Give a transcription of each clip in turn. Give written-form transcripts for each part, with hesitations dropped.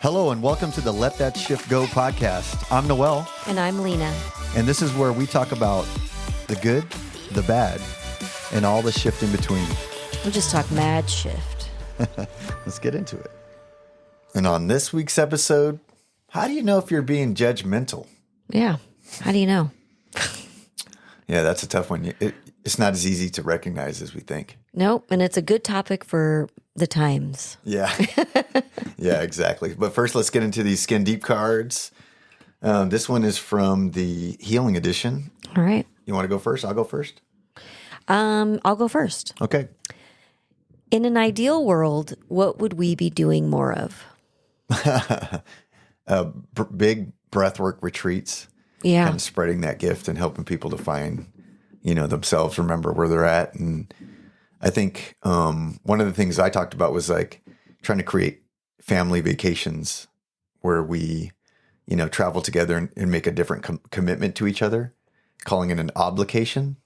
Hello and welcome to the Let That Shift Go podcast. I'm Noel. And I'm Lena. And this is where we talk about the good, the bad, and all the shift in between. We'll just talk mad shift. Let's get into it. And on this week's episode, how do you know if you're being judgmental? Yeah. How do you know? Yeah, that's a tough one. It's not as easy to recognize as we think. Nope. And it's a good topic for the times. Yeah. Yeah, exactly. But first, let's get into these Skin Deep cards. This one is from the Healing Edition. All right. You want to go first? I'll go first. I'll go first. Okay. In an ideal world, what would we be doing more of? Big breathwork retreats. Yeah. Kind of spreading that gift and helping people to find, themselves, remember where they're at. And I think one of the things I talked about was like trying to create family vacations where we, travel together and make a different commitment to each other, calling it an obligation,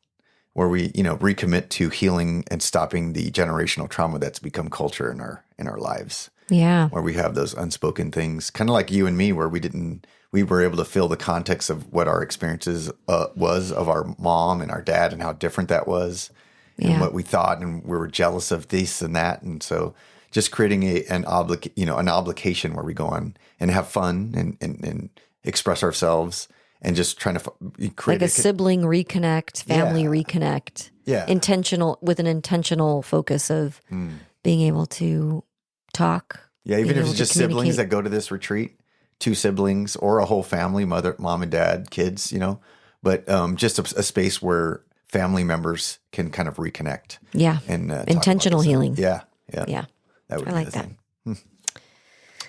where we, recommit to healing and stopping the generational trauma that's become culture in our lives. Yeah. Where we have those unspoken things, kind of like you and me, where we were able to feel the context of what our experiences was of our mom and our dad and how different that was and what we thought, and we were jealous of this and that. And so just creating an obligation where we go on and have fun and express ourselves and just trying to create like a sibling reconnect, family reconnect. Yeah. With an intentional focus of being able to talk. Yeah, even if it's just siblings that go to this retreat, 2 siblings or a whole family, mom and dad, kids, but just a space where family members can kind of reconnect. Yeah. And intentional healing. Yeah. That would be the thing.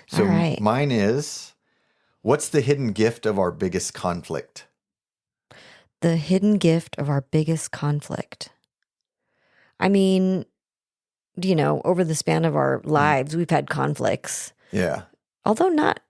So all right. Mine is, what's the hidden gift of our biggest conflict? The hidden gift of our biggest conflict. I mean, over the span of our lives, we've had conflicts. Yeah. Although not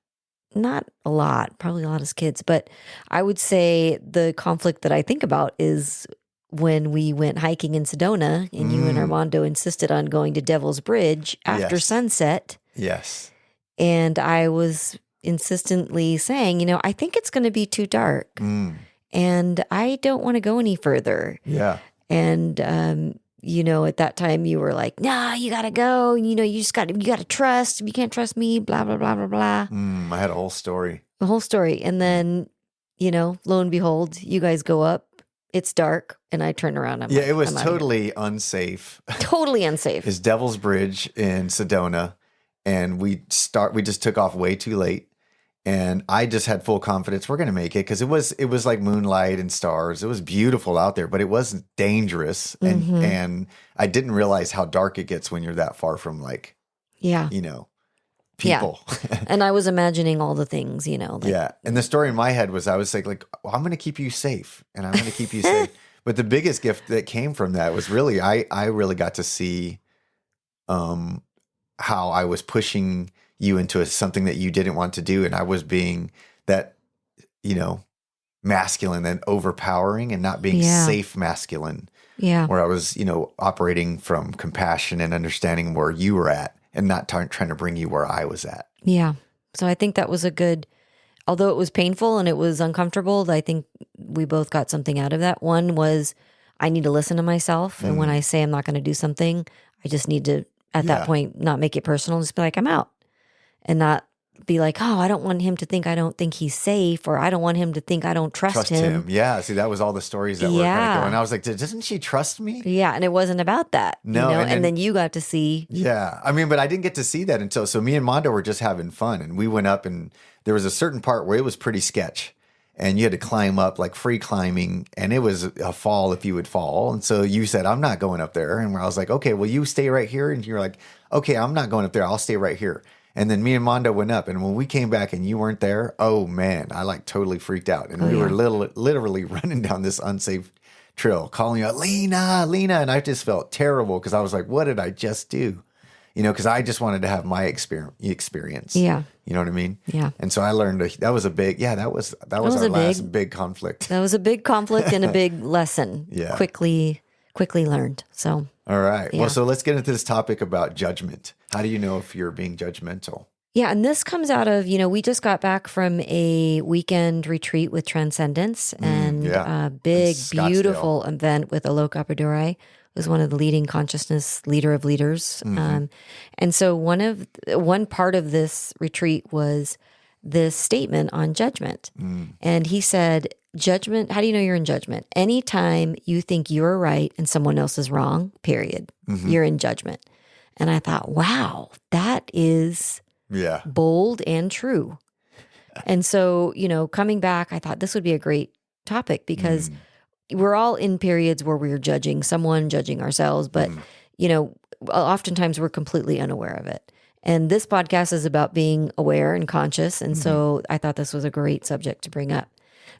a lot, probably a lot as kids. But I would say the conflict that I think about is when we went hiking in Sedona and you and Armando insisted on going to Devil's Bridge after sunset. Yes. And I was insistently saying, I think it's going to be too dark. And I don't want to go any further. Yeah. And, at that time you were like, nah, you got to go. You got to trust. You can't trust me, blah, blah, blah, blah, blah. I had a whole story. The whole story. And then, lo and behold, you guys go up. It's dark. And I turn around. It was totally unsafe. Totally unsafe. It's Devil's Bridge in Sedona. And we just took off way too late. And I just had full confidence we're going to make it because it was like moonlight and stars. It was beautiful out there, but it wasn't dangerous. And I didn't realize how dark it gets when you're that far from people. Yeah. And I was imagining all the things, Yeah. And the story in my head was I was like, well, I'm going to keep you safe and I'm going to keep you safe. But the biggest gift that came from that was really, I really got to see how I was pushing you into something that you didn't want to do. And I was being that, masculine and overpowering and not being safe masculine. Yeah. Where I was, operating from compassion and understanding where you were at and not trying to bring you where I was at. Yeah. So I think that was although it was painful and it was uncomfortable, I think we both got something out of that. One was I need to listen to myself. And when I say I'm not going to do something, I just need to, at that point, not make it personal, just be like, I'm out. And not be like, oh, I don't want him to think I don't think he's safe, or I don't want him to think I don't trust him. Yeah. See, that was all the stories that were kind of going. I was like, doesn't she trust me? Yeah. And it wasn't about that. No. And then you got to see. Yeah. I mean, but I didn't get to see that so me and Mondo were just having fun. And we went up and there was a certain part where it was pretty sketch. And you had to climb up, like free climbing, and it was a fall if you would fall. And so you said, I'm not going up there. And I was like, okay, well, you stay right here. And you're like, okay, I'm not going up there. I'll stay right here. And then me and Mondo went up. And when we came back and you weren't there, oh, man, I totally freaked out. And we were literally running down this unsafe trail, calling out, Lena, Lena. And I just felt terrible because I was like, what did I just do? Because I just wanted to have my experience. Yeah. You know what I mean? Yeah. And so I learned that was a big, that was our last big conflict. That was a big conflict and a big lesson. Yeah. Quickly learned. So. All right. Yeah. Well, so let's get into this topic about judgment. How do you know if you're being judgmental? Yeah, and this comes out of, we just got back from a weekend retreat with Transcendence and yeah. a big, In Scottsdale. beautiful event with Alok Appadurai, who's one of the leading consciousness leader of leaders. And so one part of this retreat was this statement on judgment. And he said, judgment, how do you know you're in judgment? Anytime you think you're right and someone else is wrong, period, you're in judgment. And I thought, wow, that is bold and true. And so, coming back, I thought this would be a great topic because we're all in periods where we're judging someone, judging ourselves, but, oftentimes we're completely unaware of it. And this podcast is about being aware and conscious. And so I thought this was a great subject to bring up.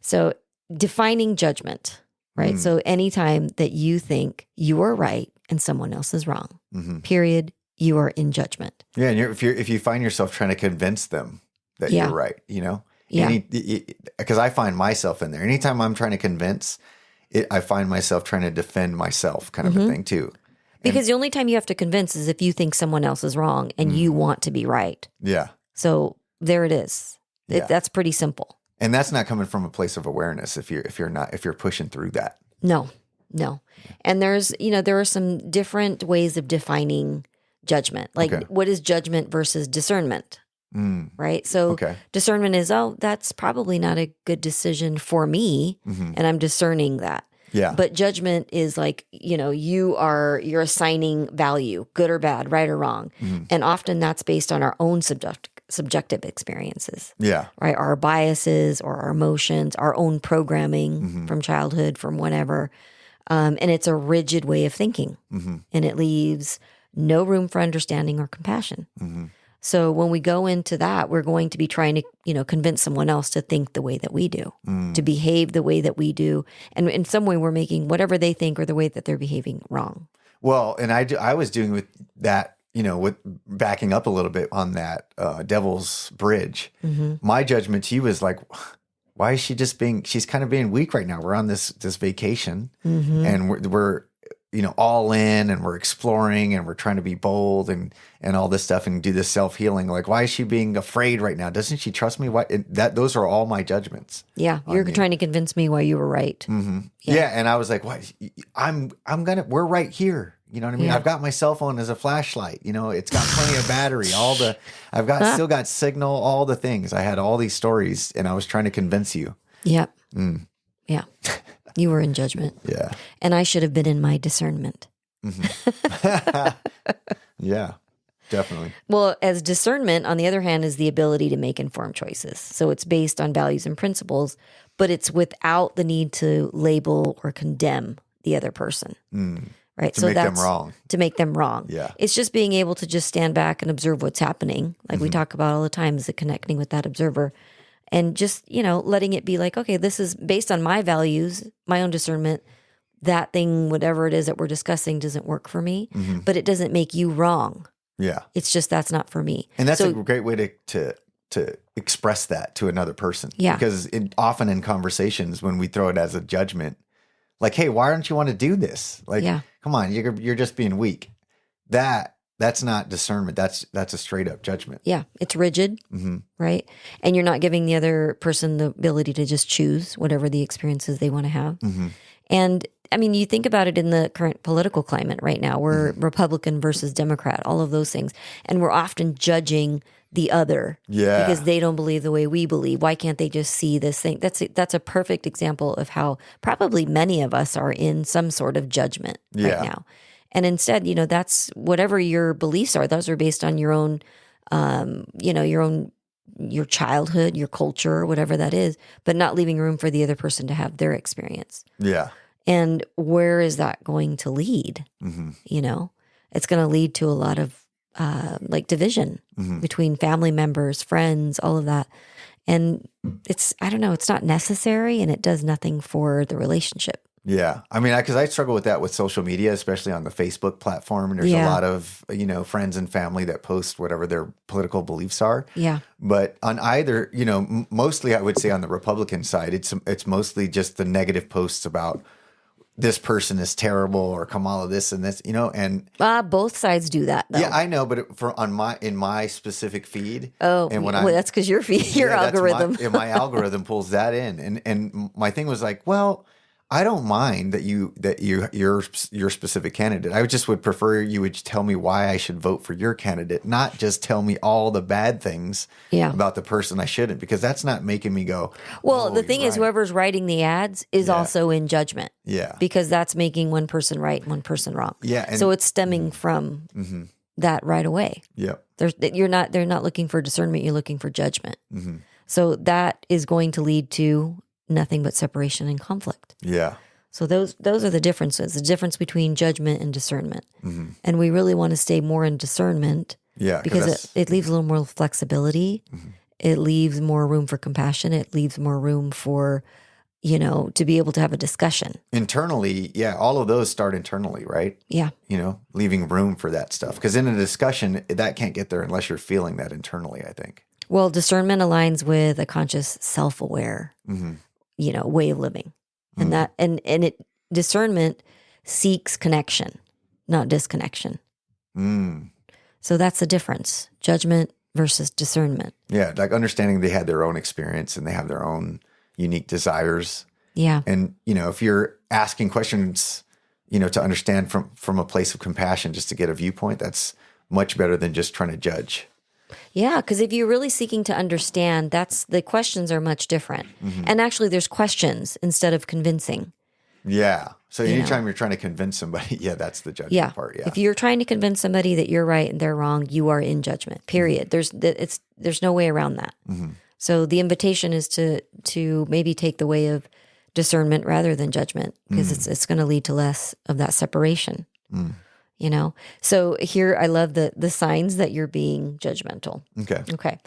So defining judgment, right? So anytime that you think you are right and someone else is wrong, period, you are in judgment. Yeah, and if you find yourself trying to convince them that you're right, because I find myself in there. Anytime I'm trying to convince, I find myself trying to defend myself, kind of a thing too. Because the only time you have to convince is if you think someone else is wrong and you want to be right. Yeah. So there it is. Yeah. That's pretty simple. And that's not coming from a place of awareness if you're pushing through that. No. And there are some different ways of defining judgment. Like what is judgment versus discernment? Right? So discernment is, that's probably not a good decision for me. And I'm discerning that. Yeah. But judgment is like, you're assigning value, good or bad, right or wrong. And often that's based on our own subjective experiences. Yeah. Right? Our biases or our emotions, our own programming from childhood, from whatever. And it's a rigid way of thinking. And it leaves no room for understanding or compassion. So when we go into that, we're going to be trying to, convince someone else to think the way that we do, to behave the way that we do. And in some way, we're making whatever they think or the way that they're behaving wrong. Well, and I was doing with that, with backing up a little bit on that Devil's Bridge. My judgment to you is like, why is she she's kind of being weak right now. We're on this vacation and we're all in and we're exploring and we're trying to be bold and all this stuff and do this self-healing. Like, why is she being afraid right now? Doesn't she trust me? Those are all my judgments. Yeah. You're trying to convince me why you were right. Yeah. And I was like, what? We're right here. You know what I mean? Yeah. I've got my cell phone as a flashlight. It's got plenty of battery. Still got signal, all the things. I had all these stories and I was trying to convince you. Yep. Yeah. You were in judgment. Yeah. And I should have been in my discernment. Yeah, definitely. Well, as discernment, on the other hand, is the ability to make informed choices. So it's based on values and principles, but it's without the need to label or condemn the other person. Right. To make them wrong. To make them wrong. Yeah. It's just being able to just stand back and observe what's happening. Like we talk about all the time, is it connecting with that observer. And just, letting it be like, okay, this is based on my values, my own discernment. That thing, whatever it is that we're discussing, doesn't work for me, but it doesn't make you wrong. Yeah. It's just that's not for me. And that's a great way to express that to another person. Yeah. Because often in conversations, when we throw it as a judgment, like, hey, why don't you want to do this? Like, come on, you're just being weak. That's not discernment. That's a straight up judgment. Yeah. It's rigid, right? And you're not giving the other person the ability to just choose whatever the experiences they want to have. And I mean, you think about it in the current political climate right now. We're Republican versus Democrat, all of those things. And we're often judging the other because they don't believe the way we believe. Why can't they just see this thing? That's a perfect example of how probably many of us are in some sort of judgment right now. And instead, that's whatever your beliefs are. Those are based on your own, your childhood, your culture, whatever that is, but not leaving room for the other person to have their experience. Yeah. And where is that going to lead? It's going to lead to a lot of division between family members, friends, all of that. And it's not necessary and it does nothing for the relationship. Yeah. I mean, because I struggle with that with social media, especially on the Facebook platform. And there's a lot of, friends and family that post whatever their political beliefs are. Yeah. But on either, mostly I would say on the Republican side, it's mostly just the negative posts about, this person is terrible or Kamala this and this, and Both sides do that, though. yeah, I know, but in my specific feed. Oh, and when well, that's because your algorithm. My algorithm pulls that in, and my thing was like, well, I don't mind that you're your specific candidate. I just would prefer you would tell me why I should vote for your candidate, not just tell me all the bad things about the person I shouldn't, because that's not making me go. Well, oh, the thing is, whoever's writing the ads is also in judgment. Yeah. Because that's making one person right and one person wrong. Yeah. And, so it's stemming from that right away. Yeah. They're not looking for discernment. You're looking for judgment. Mm-hmm. So that is going to lead to nothing but separation and conflict. Yeah. So those are the differences, the difference between judgment and discernment. Mm-hmm. And we really want to stay more in discernment because it leaves a little more flexibility. Mm-hmm. It leaves more room for compassion. It leaves more room for, to be able to have a discussion. Internally, yeah, all of those start internally, right? Yeah. Leaving room for that stuff. Because in a discussion, that can't get there unless you're feeling that internally, I think. Well, discernment aligns with a conscious, self-aware, way of living. And discernment seeks connection, not disconnection. Mm. So that's the difference, judgment versus discernment. Yeah, like understanding they had their own experience and they have their own unique desires. Yeah. And, if you're asking questions, to understand from a place of compassion just to get a viewpoint, that's much better than just trying to judge. Yeah, because if you're really seeking to understand, the questions are much different. Mm-hmm. And actually, there's questions instead of convincing. Yeah. So anytime you're trying to convince somebody, that's the judgment part. Yeah. If you're trying to convince somebody that you're right and they're wrong, you are in judgment. Period. Mm-hmm. There's no way around that. Mm-hmm. So the invitation is to maybe take the way of discernment rather than judgment, because it's going to lead to less of that separation. Mm. So here I love the signs that you're being judgmental. Okay.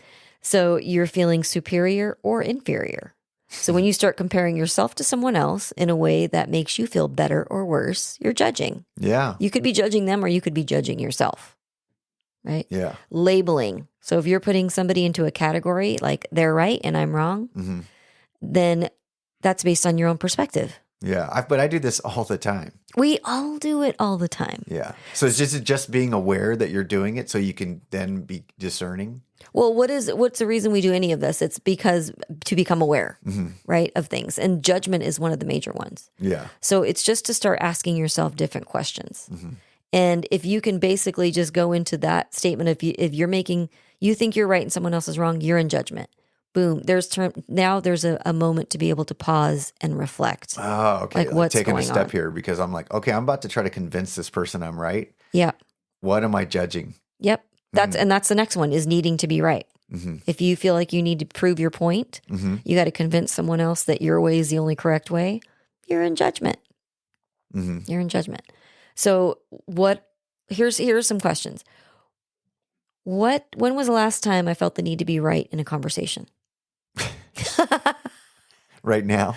So you're feeling superior or inferior. So when you start comparing yourself to someone else in a way that makes you feel better or worse, you're judging. Yeah. You could be judging them or you could be judging yourself. Right? Yeah. Labeling. So if you're putting somebody into a category like they're right and I'm wrong, then that's based on your own perspective. Yeah, but I do this all the time. We all do it all the time. Yeah. So it's just being aware that you're doing it so you can then be discerning. Well, what's the reason we do any of this? It's because to become aware, right, of things. And judgment is one of the major ones. Yeah. So it's just to start asking yourself different questions. Mm-hmm. And if you can basically just go into that statement, if you think you're right and someone else is wrong, you're in judgment. Boom. There's a moment to be able to pause and reflect. Oh, okay. Like what's taking going a step on here, because I'm like, okay, I'm about to try to convince this person I'm right. Yeah. What am I judging? Yep. That's the next one, is needing to be right. Mm-hmm. If you feel like you need to prove your point, you got to convince someone else that your way is the only correct way, you're in judgment. Mm-hmm. You're in judgment. So here's some questions. When was the last time I felt the need to be right in a conversation? Right now.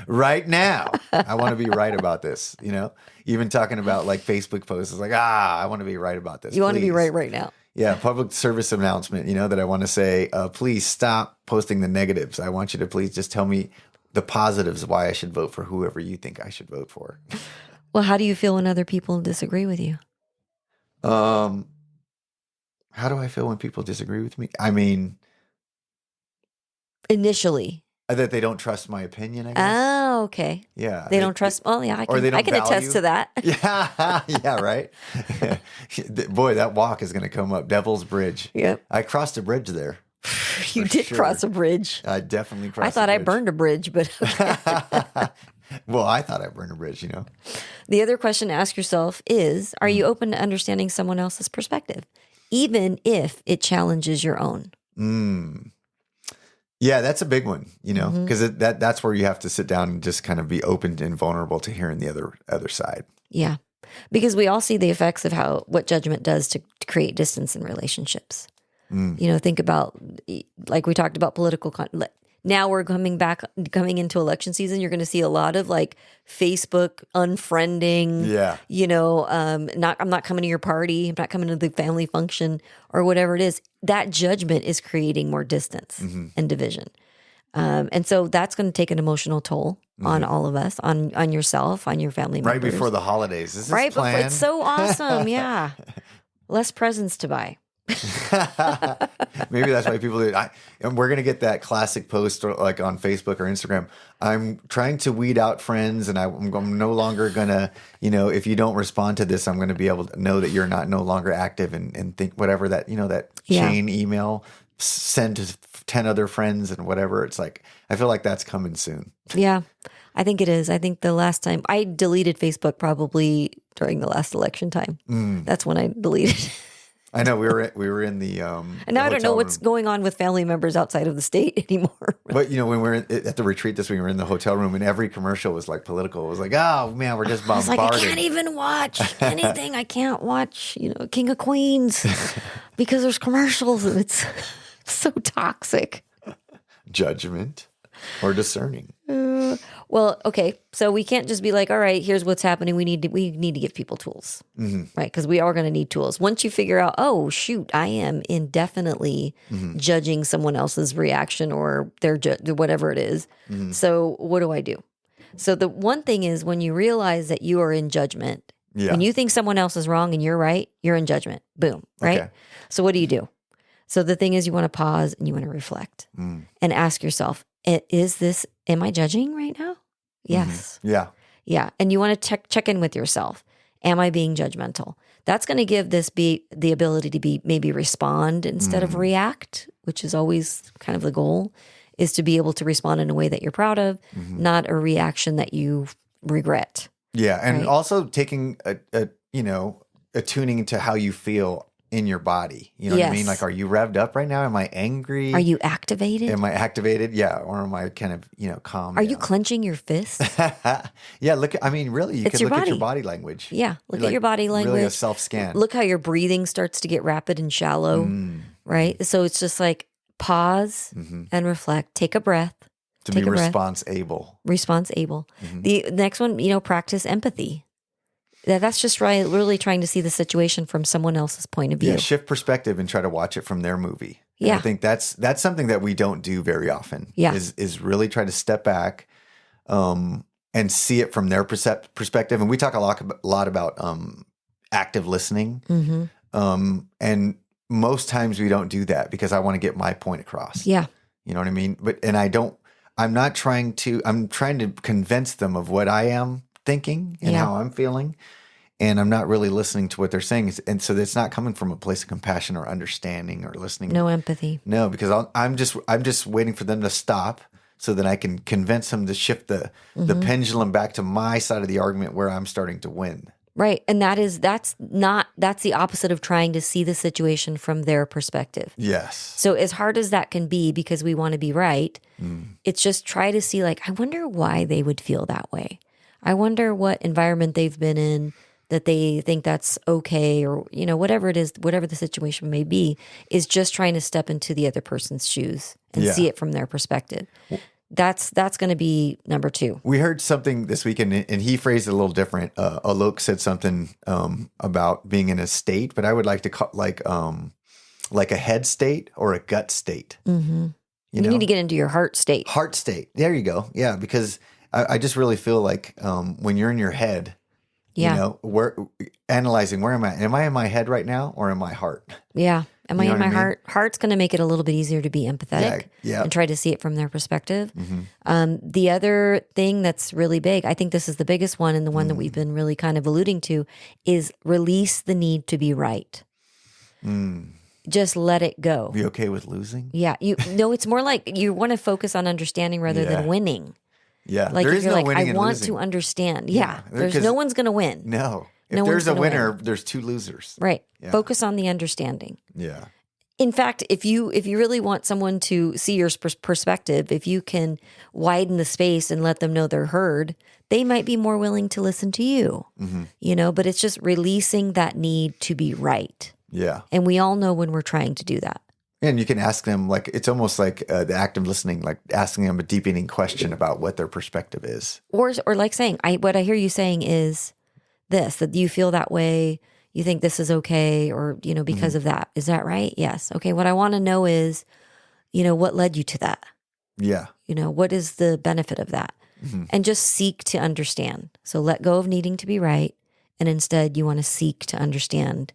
Right now. I want to be right about this, Even talking about like Facebook posts, it's like, I want to be right about this. You want to be right now. Yeah, public service announcement, that I want to say, please stop posting the negatives. I want you to please just tell me the positives, why I should vote for whoever you think I should vote for. Well, how do you feel when other people disagree with you? How do I feel when people disagree with me? I mean, initially, that they don't trust my opinion, I guess. Oh, okay. Yeah. They don't trust. Oh, yeah, I can attest to that. Yeah. Yeah. Right. Boy, that walk is going to come up. Devil's Bridge. Yep. I crossed a bridge there. You did cross a bridge. I definitely crossed. I thought I burned a bridge, but okay. Well, I thought I burned a bridge, The other question to ask yourself is, are you open to understanding someone else's perspective, even if it challenges your own? Yeah, that's a big one, because that's where you have to sit down and just kind of be open and vulnerable to hearing the other side. Yeah, because we all see the effects of what judgment does to create distance in relationships. Think about, like we talked about political now we're coming into election season. You're going to see a lot of like Facebook unfriending. Yeah. I'm not coming to your party. I'm not coming to the family function or whatever it is. That judgment is creating more distance and division. And so that's going to take an emotional toll on all of us, on yourself, on your family members. Right before the holidays. Is this Right before. planned? It's so awesome. Yeah. Less presents to buy. Maybe that's why people do it. And we're going to get that classic post like on Facebook or Instagram. I'm trying to weed out friends, and I'm no longer going to, if you don't respond to this, I'm going to be able to know that you're no longer active and think whatever that, that chain email send to 10 other friends and whatever. It's like, I feel like that's coming soon. Yeah, I think it is. I think the last time I deleted Facebook probably during the last election time. That's when I deleted. I know we were in the and now I don't know what's going on with family members outside of the state anymore. But when we were at the retreat this week, we were in the hotel room, and every commercial was like political. It was like, oh man, we're just bombarded. I was like, I can't even watch anything. I can't watch, King of Queens because there's commercials, and it's so toxic. Judgment or discerning. Well, okay, so we can't just be like, all right, here's what's happening. We need to give people tools, right? Because we are going to need tools. Once you figure out, oh shoot, I am indefinitely judging someone else's reaction or their whatever it is. So what do I do? So the one thing is when you realize that you are in judgment, when you think someone else is wrong and you're right, you're in judgment. Boom, right? Okay. So what do you do? So the thing is, you want to pause and you want to reflect and ask yourself, am I judging right now? Yes. Yeah. Yeah. And you want to check in with yourself. Am I being judgmental? That's going to give the ability to maybe respond instead of react, which is always kind of the goal, is to be able to respond in a way that you're proud of, not a reaction that you regret. Yeah. And also taking attuning to how you feel in your body. You know what I mean? Like, are you revved up right now? Am I angry? Are you activated? Am I activated? Yeah. Or am I kind of, calm? Are you clenching your fists? Yeah. Really, you can look at your body language. Yeah. Look at your body language. Really a self-scan. Look how your breathing starts to get rapid and shallow, right? So it's just like pause and reflect. Take a breath. To be response-able. Response-able. The next one, practice empathy. That's just really trying to see the situation from someone else's point of view. Yeah, shift perspective and try to watch it from their movie. Yeah. And I think that's something that we don't do very often. Yeah. Is really try to step back and see it from their perspective. And we talk a lot about active listening. And most times we don't do that because I want to get my point across. Yeah. You know what I mean? I'm trying to convince them of what I am thinking and how I'm feeling. And I'm not really listening to what they're saying. And so it's not coming from a place of compassion or understanding or listening. No empathy. No, because I'm just waiting for them to stop so that I can convince them to shift the pendulum back to my side of the argument where I'm starting to win. Right. And that's the opposite of trying to see the situation from their perspective. Yes. So as hard as that can be because we want to be right, it's just try to see I wonder why they would feel that way. I wonder what environment they've been in that they think that's okay, or, whatever it is, whatever the situation may be, is just trying to step into the other person's shoes and see it from their perspective. That's going to be number 2. We heard something this weekend, and he phrased it a little different. Alok said something about being in a state, but I would like to call like a head state or a gut state. You need to get into your heart state. Heart state. There you go. Yeah, because I just really feel like when you're in your head, we're analyzing where am I? Am I in my head right now or in my heart? Yeah. Am I in my heart? Heart's going to make it a little bit easier to be empathetic and try to see it from their perspective. The other thing that's really big, I think this is the biggest one and the one that we've been really kind of alluding to, is release the need to be right. Just let it go. Be okay with losing? Yeah. It's more like you want to focus on understanding rather than winning. Yeah. Like there if is you're no like, winning I and want losing. to understand. Yeah. There's no one's going to win. No. If there's a winner, there's 2 losers. Right. Yeah. Focus on the understanding. Yeah. In fact, if you really want someone to see your perspective, if you can widen the space and let them know they're heard, they might be more willing to listen to you. But it's just releasing that need to be right. Yeah. And we all know when we're trying to do that. And you can ask them, it's almost like the act of listening, like asking them a deepening question about what their perspective is. Or like saying, what I hear you saying is this, that you feel that way, you think this is okay, or, because of that. Is that right? Yes. Okay. What I want to know is, what led you to that? Yeah. What is the benefit of that? And just seek to understand. So let go of needing to be right. And instead you want to seek to understand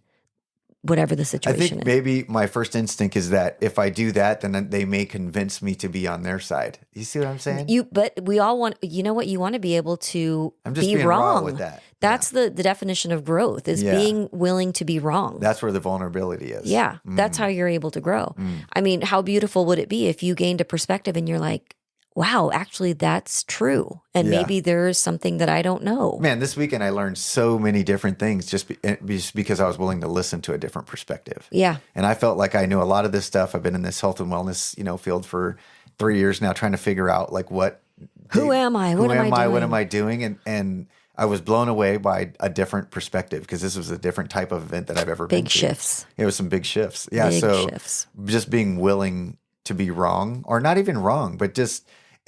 whatever the I situation think is. maybe my first instinct is that if I do that, then they may convince me to be on their side. You see what I'm saying? But we all want, what you want to be able to I'm just be being raw wrong. with that. That's the definition of growth is being willing to be wrong. That's where the vulnerability is. Yeah. That's how you're able to grow. I mean, how beautiful would it be if you gained a perspective and you're like, wow, actually that's true. And maybe there's something that I don't know. Man, this weekend I learned so many different things just because I was willing to listen to a different perspective. Yeah. And I felt like I knew a lot of this stuff. I've been in this health and wellness, field for 3 years now, trying to figure out like who am I? What am I doing? What am I doing? And I was blown away by a different perspective because this was a different type of event that I've ever been to. Big shifts. It was some big shifts. Yeah. Big so shifts. Just being willing to be wrong, or not even wrong, but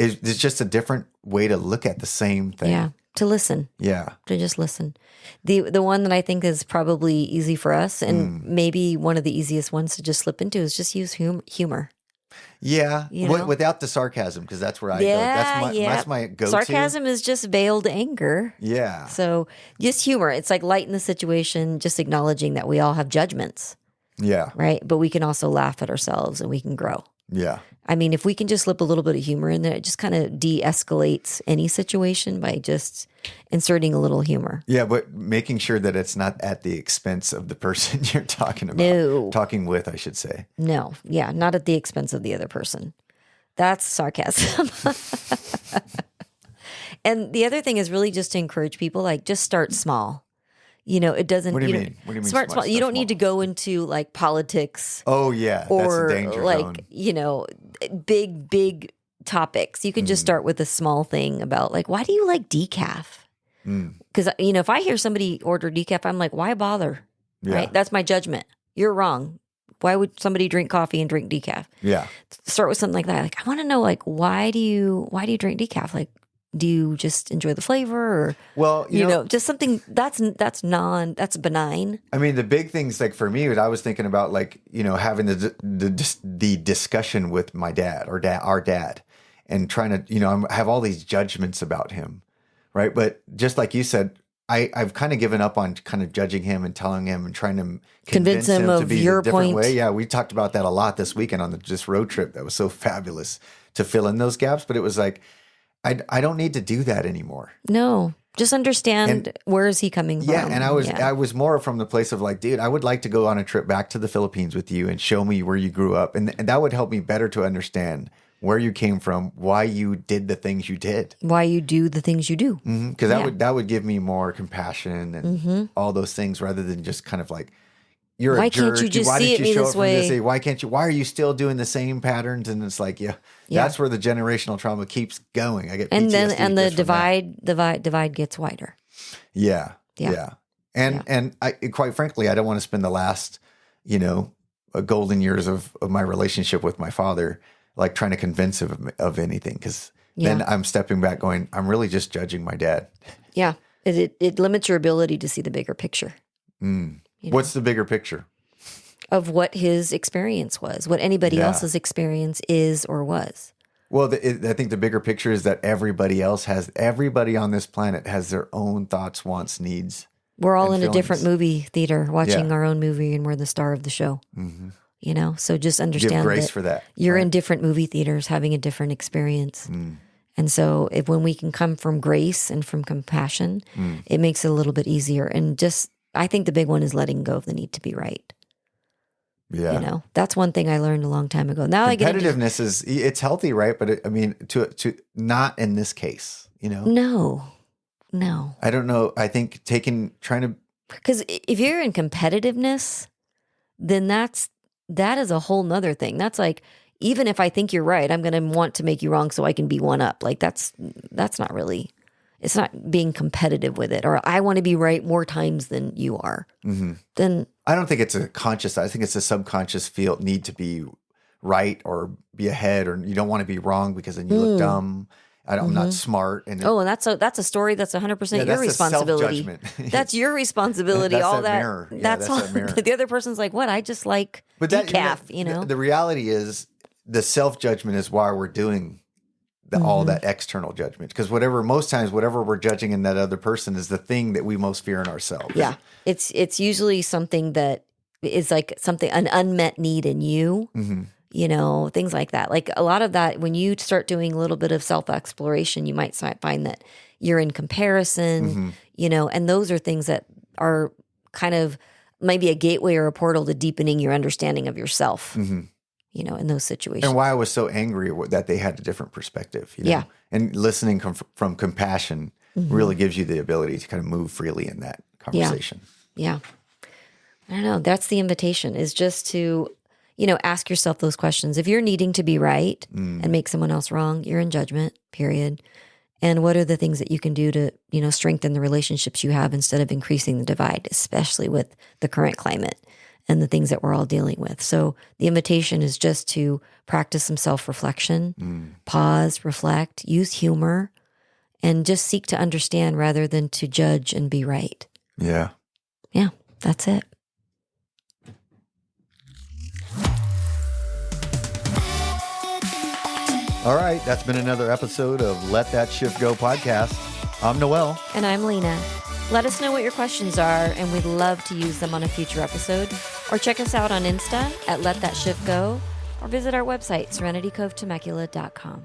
it's just a different way to look at the same thing. Yeah. To listen. Yeah. To just listen. The one that I think is probably easy for us and maybe one of the easiest ones to just slip into is just use humor. Yeah. Without the sarcasm, because that's where I go. That's my go-to. Sarcasm is just veiled anger. Yeah. So just humor. It's like lighten the situation, just acknowledging that we all have judgments. Yeah. Right. But we can also laugh at ourselves and we can grow. Yeah. I mean, if we can just slip a little bit of humor in there, it just kind of de-escalates any situation by just inserting a little humor. Yeah, but making sure that it's not at the expense of the person you're talking about. No. Talking with, I should say. No. Yeah, not at the expense of the other person. That's sarcasm. And the other thing is really just to encourage people, like just start small. It doesn't. What do you mean? What do you mean? Small. You don't need to go into like politics. Oh yeah, or that's the danger like big topics. You can just start with a small thing about like, why do you like decaf? Because if I hear somebody order decaf, I'm like, why bother? Yeah. Right? That's my judgment. You're wrong. Why would somebody drink coffee and drink decaf? Yeah. Start with something like that. Like I want to know, like why do you drink decaf? Like, do you just enjoy the flavor, or just something that's benign? I mean, the big things like for me, I was thinking about like having the discussion with my dad or our dad, and trying to I have all these judgments about him, right? But just like you said, I've kind of given up on kind of judging him and telling him and trying to convince him to of be your a different point. way. Yeah, we talked about that a lot this weekend on this road trip. That was so fabulous to fill in those gaps. But it was like, I don't need to do that anymore. No, just understand where is he coming from. Yeah, and I was more from the place of like, dude, I would like to go on a trip back to the Philippines with you and show me where you grew up, and that would help me better to understand where you came from, why you did the things you did, why you do the things you do. Because that would give me more compassion and all those things, rather than just kind of like, you're why a jerk. Can't you just why see didn't it you show this up from way? this? Why can't you? Why are you still doing the same patterns? And it's like, that's where the generational trauma keeps going. I get PTSD and the just from that. divide gets wider. Yeah. And I, quite frankly, I don't want to spend the last, golden years of my relationship with my father, like trying to convince him of anything. Because then I'm stepping back going, I'm really just judging my dad. Yeah. It limits your ability to see the bigger picture. What's the bigger picture? Of what his experience was, what anybody else's experience is or was. Well, I think the bigger picture is that everybody on this planet has their own thoughts, wants, needs. We're all in a different movie theater watching our own movie, and we're the star of the show. So just understand Give grace for that. You're in different movie theaters having a different experience. And so when we can come from grace and from compassion, it makes it a little bit easier. And I think the big one is letting go of the need to be right. Yeah. That's one thing I learned a long time ago. Now competitiveness it's healthy, right? But to not in this case, No. I don't know. I think because if you're in competitiveness, then that is a whole nother thing. That's like, even if I think you're right, I'm going to want to make you wrong so I can be one up. Like that's not really. It's not being competitive with it, or I want to be right more times than you are. Then I don't think it's a conscious. I think it's a subconscious need to be right or be ahead, or you don't want to be wrong because then you look dumb. I'm not smart. And that's a story that's 100% your responsibility. That's your responsibility. That's all that that. Mirror. Yeah, that's all. Mirror. The other person's like, what? I just like decaf. The reality is, the self judgment is why we're doing all that external judgment. Because most times, whatever we're judging in that other person is the thing that we most fear in ourselves. Yeah. It's usually something that is like an unmet need in you, things like that. Like a lot of that, when you start doing a little bit of self-exploration, you might find that you're in comparison, and those are things that are kind of maybe a gateway or a portal to deepening your understanding of yourself, in those situations. And why I was so angry that they had a different perspective, Yeah. And listening from compassion really gives you the ability to kind of move freely in that conversation. Yeah. I don't know. That's the invitation, is just to, ask yourself those questions. If you're needing to be right and make someone else wrong, you're in judgment, period. And what are the things that you can do to, strengthen the relationships you have instead of increasing the divide, especially with the current climate and the things that we're all dealing with. So the invitation is just to practice some self-reflection, pause, reflect, use humor, and just seek to understand rather than to judge and be right. Yeah. Yeah, that's it. All right, that's been another episode of Let That Shift Go podcast. I'm Noel. And I'm Lena. Let us know what your questions are, and we'd love to use them on a future episode. Or check us out on Insta at Let That Shift Go, or visit our website, serenitycovetemecula.com.